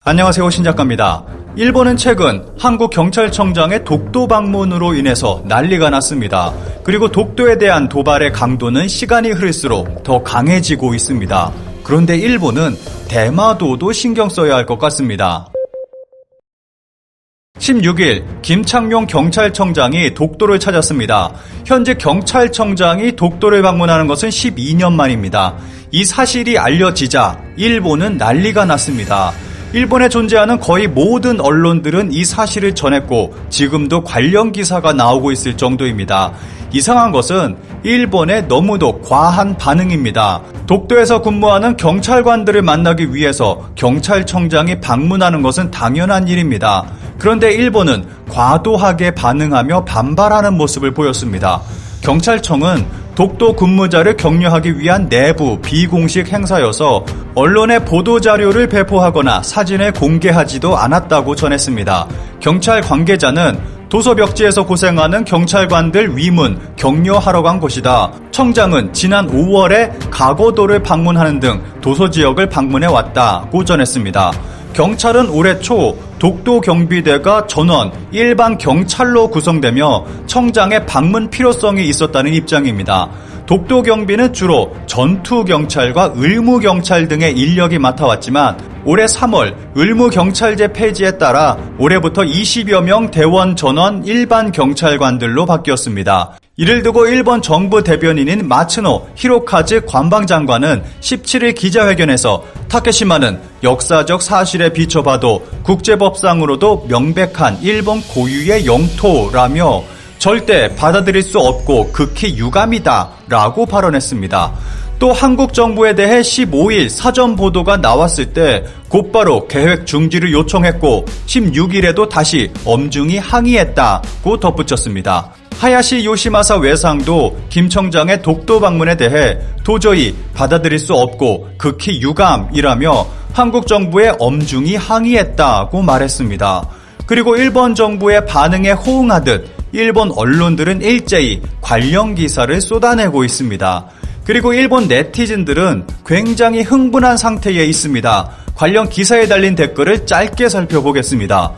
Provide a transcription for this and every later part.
안녕하세요, 신작가입니다. 일본은 최근 한국 경찰청장의 독도 방문으로 인해서 난리가 났습니다. 그리고 독도에 대한 도발의 강도는 시간이 흐를수록 더 강해지고 있습니다. 그런데 일본은 대마도도 신경 써야 할 것 같습니다. 16일 김창룡 경찰청장이 독도를 찾았습니다. 현재 경찰청장이 독도를 방문하는 것은 12년 만입니다. 이 사실이 알려지자 일본은 난리가 났습니다. 일본에 존재하는 거의 모든 언론들은 이 사실을 전했고 지금도 관련 기사가 나오고 있을 정도입니다. 이상한 것은 일본의 너무도 과한 반응입니다. 독도에서 근무하는 경찰관들을 만나기 위해서 경찰청장이 방문하는 것은 당연한 일입니다. 그런데 일본은 과도하게 반응하며 반발하는 모습을 보였습니다. 경찰청은 독도 근무자를 격려하기 위한 내부 비공식 행사여서 언론에 보도자료를 배포하거나 사진을 공개하지도 않았다고 전했습니다. 경찰 관계자는 도서벽지에서 고생하는 경찰관들 위문, 격려하러 간 곳이다. 청장은 지난 5월에 가고도를 방문하는 등 도서지역을 방문해 왔다고 전했습니다. 경찰은 올해 초 독도 경비대가 전원 일반 경찰로 구성되며 청장의 방문 필요성이 있었다는 입장입니다. 독도 경비는 주로 전투경찰과 의무경찰 등의 인력이 맡아왔지만 올해 3월 의무경찰제 폐지에 따라 올해부터 20여 명 대원 전원 일반 경찰관들로 바뀌었습니다. 이를 두고 일본 정부 대변인인 마츠노 히로카즈 관방장관은 17일 기자회견에서 타케시마는 역사적 사실에 비춰봐도 국제법상으로도 명백한 일본 고유의 영토라며 절대 받아들일 수 없고 극히 유감이다 라고 발언했습니다. 또 한국 정부에 대해 15일 사전 보도가 나왔을 때 곧바로 계획 중지를 요청했고 16일에도 다시 엄중히 항의했다고 덧붙였습니다. 하야시 요시마사 외상도 김 청장의 독도 방문에 대해 도저히 받아들일 수 없고 극히 유감이라며 한국 정부에 엄중히 항의했다고 말했습니다. 그리고 일본 정부의 반응에 호응하듯 일본 언론들은 일제히 관련 기사를 쏟아내고 있습니다. 그리고 일본 네티즌들은 굉장히 흥분한 상태에 있습니다. 관련 기사에 달린 댓글을 짧게 살펴보겠습니다.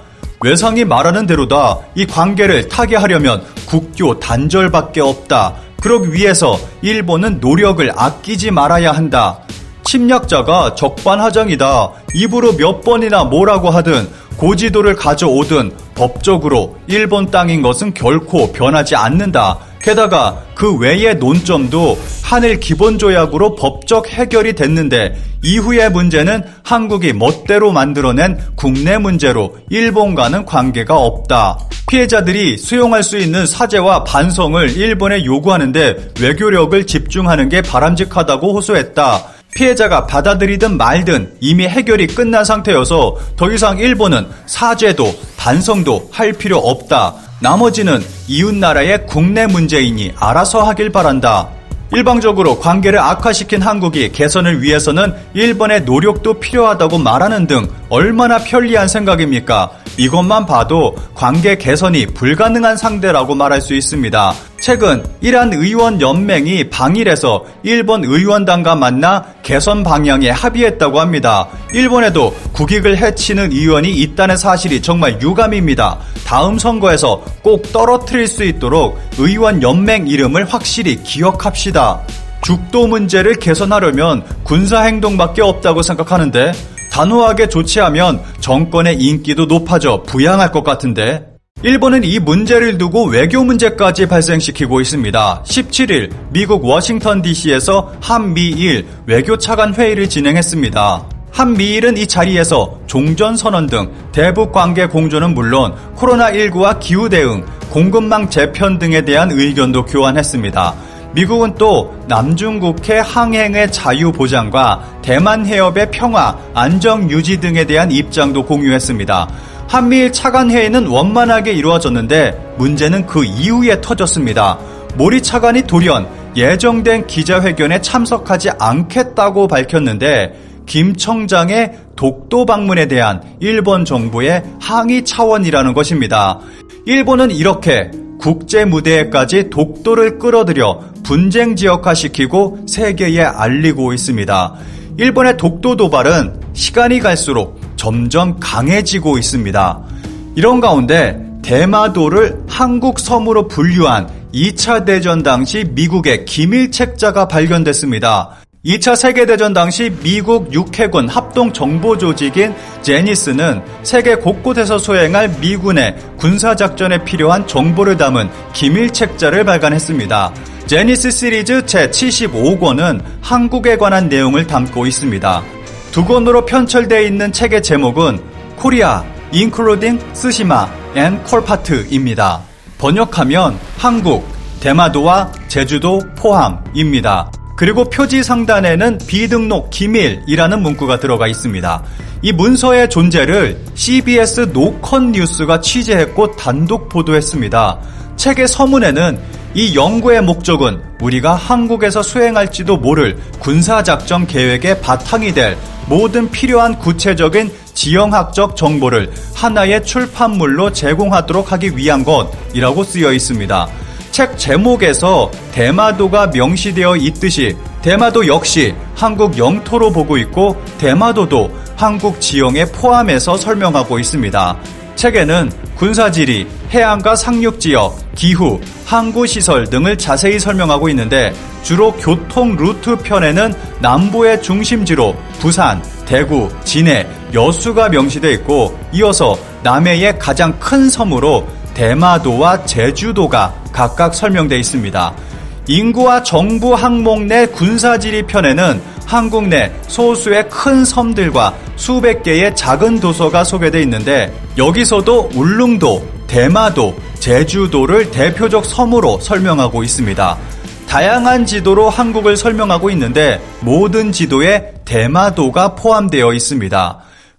외상이 말하는 대로다. 이 관계를 타개하려면 국교 단절밖에 없다. 그러기 위해서 일본은 노력을 아끼지 말아야 한다. 침략자가 적반하장이다. 입으로 몇 번이나 뭐라고 하든 고지도를 가져오든 법적으로 일본 땅인 것은 결코 변하지 않는다. 게다가 그 외의 논점도 한일 기본조약으로 법적 해결이 됐는데 이후의 문제는 한국이 멋대로 만들어낸 국내 문제로 일본과는 관계가 없다. 피해자들이 수용할 수 있는 사죄와 반성을 일본에 요구하는데 외교력을 집중하는 게 바람직하다고 호소했다. 피해자가 받아들이든 말든 이미 해결이 끝난 상태여서 더 이상 일본은 사죄도 반성도 할 필요 없다. 나머지는 이웃나라의 국내 문제이니 알아서 하길 바란다. 일방적으로 관계를 악화시킨 한국이 개선을 위해서는 일본의 노력도 필요하다고 말하는 등 얼마나 편리한 생각입니까? 이것만 봐도 관계 개선이 불가능한 상대라고 말할 수 있습니다. 최근 이란 의원 연맹이 방일에서 일본 의원단과 만나 개선 방향에 합의했다고 합니다. 일본에도 국익을 해치는 의원이 있다는 사실이 정말 유감입니다. 다음 선거에서 꼭 떨어뜨릴 수 있도록 의원 연맹 이름을 확실히 기억합시다. 죽도 문제를 개선하려면 군사행동밖에 없다고 생각하는데 단호하게 조치하면 정권의 인기도 높아져 부양할 것 같은데 일본은 이 문제를 두고 외교 문제까지 발생시키고 있습니다. 17일 미국 워싱턴 DC에서 한미일 외교차관 회의를 진행했습니다. 한미일은 이 자리에서 종전선언 등 대북 관계 공조는 물론 코로나19와 기후대응, 공급망 재편 등에 대한 의견도 교환했습니다. 미국은 또 남중국해 항행의 자유 보장과 대만 해협의 평화, 안정 유지 등에 대한 입장도 공유했습니다. 한미일 차관회의는 원만하게 이루어졌는데 문제는 그 이후에 터졌습니다. 모리 차관이 돌연 예정된 기자회견에 참석하지 않겠다고 밝혔는데 김 청장의 독도 방문에 대한 일본 정부의 항의 차원이라는 것입니다. 일본은 이렇게 국제 무대에까지 독도를 끌어들여 분쟁 지역화시키고 세계에 알리고 있습니다. 일본의 독도 도발은 시간이 갈수록 점점 강해지고 있습니다. 이런 가운데 대마도를 한국 섬으로 분류한 2차 대전 당시 미국의 기밀 책자가 발견됐습니다. 2차 세계대전 당시 미국 육해군 합동정보조직인 제니스는 세계 곳곳에서 수행할 미군의 군사작전에 필요한 정보를 담은 기밀 책자를 발간했습니다. 제니스 시리즈 제75권은 한국에 관한 내용을 담고 있습니다. 두 권으로 편철되어 있는 책의 제목은 코리아, including 스시마 and 콜파트입니다. 번역하면 한국, 대마도와 제주도 포함입니다. 그리고 표지 상단에는 비등록 기밀이라는 문구가 들어가 있습니다. 이 문서의 존재를 CBS 노컷 뉴스가 취재했고 단독 보도했습니다. 책의 서문에는 이 연구의 목적은 우리가 한국에서 수행할지도 모를 군사작전 계획의 바탕이 될 모든 필요한 구체적인 지형학적 정보를 하나의 출판물로 제공하도록 하기 위한 것이라고 쓰여 있습니다. 책 제목에서 대마도가 명시되어 있듯이 대마도 역시 한국 영토로 보고 있고 대마도도 한국 지형에 포함해서 설명하고 있습니다. 책에는 군사지리, 해안과 상륙지역, 기후, 항구시설 등을 자세히 설명하고 있는데 주로 교통 루트 편에는 남부의 중심지로 부산, 대구, 진해, 여수가 명시되어 있고 이어서 남해의 가장 큰 섬으로 대마도와 제주도가 각각 설명되어 있습니다. 인구와 정부 항목 내 군사지리 편에는 한국 내 소수의 큰 섬들과 수백 개의 작은 도서가 소개되어 있는데 여기서도 울릉도, 대마도, 제주도를 대표적 섬으로 설명하고 있습니다. 다양한 지도로 한국을 설명하고 있는데 모든 지도에 대마도가 포함되어 있습니다.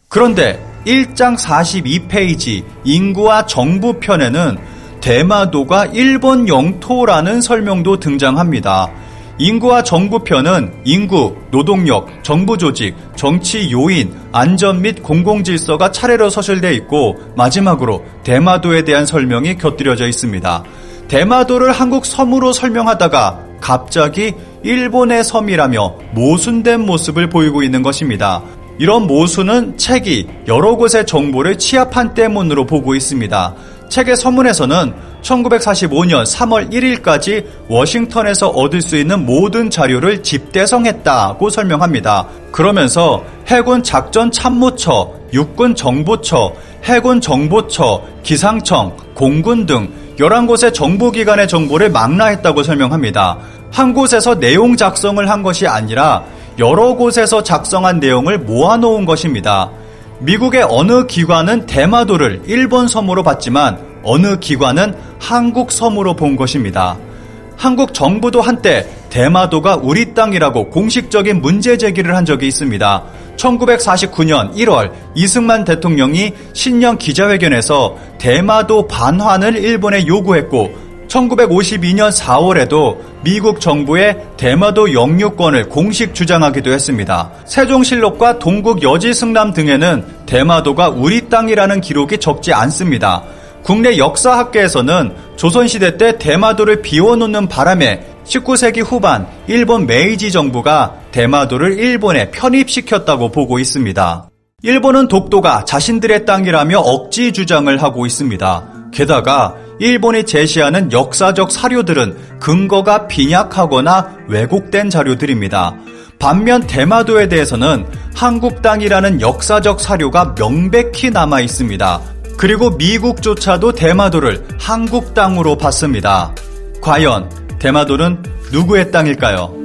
그런데 1장 42페이지 인구와 정부 편에는 대마도가 일본 영토라는 설명도 등장합니다. 인구와 정부편은 인구, 노동력, 정부조직, 정치 요인, 안전 및 공공질서가 차례로 서술되어 있고 마지막으로 대마도에 대한 설명이 곁들여져 있습니다. 대마도를 한국 섬으로 설명하다가 갑자기 일본의 섬이라며 모순된 모습을 보이고 있는 것입니다. 이런 모순은 책이 여러 곳의 정보를 취합한 때문으로 보고 있습니다. 책의 서문에서는 1945년 3월 1일까지 워싱턴에서 얻을 수 있는 모든 자료를 집대성했다고 설명합니다. 그러면서 해군 작전참모처, 육군정보처, 해군정보처, 기상청, 공군 등 11곳의 정보기관의 정보를 망라했다고 설명합니다. 한 곳에서 내용 작성을 한 것이 아니라 여러 곳에서 작성한 내용을 모아놓은 것입니다. 미국의 어느 기관은 대마도를 일본 섬으로 봤지만 어느 기관은 한국 섬으로 본 것입니다. 한국 정부도 한때 대마도가 우리 땅이라고 공식적인 문제 제기를 한 적이 있습니다. 1949년 1월 이승만 대통령이 신년 기자회견에서 대마도 반환을 일본에 요구했고 1952년 4월에도 미국 정부의 대마도 영유권을 공식 주장하기도 했습니다. 세종실록과 동국여지승람 등에는 대마도가 우리 땅이라는 기록이 적지 않습니다. 국내 역사학계에서는 조선시대 때 대마도를 비워놓는 바람에 19세기 후반 일본 메이지 정부가 대마도를 일본에 편입시켰다고 보고 있습니다. 일본은 독도가 자신들의 땅이라며 억지 주장을 하고 있습니다. 게다가 일본이 제시하는 역사적 사료들은 근거가 빈약하거나 왜곡된 자료들입니다. 반면 대마도에 대해서는 한국 땅이라는 역사적 사료가 명백히 남아 있습니다. 그리고 미국조차도 대마도를 한국 땅으로 봤습니다. 과연 대마도는 누구의 땅일까요?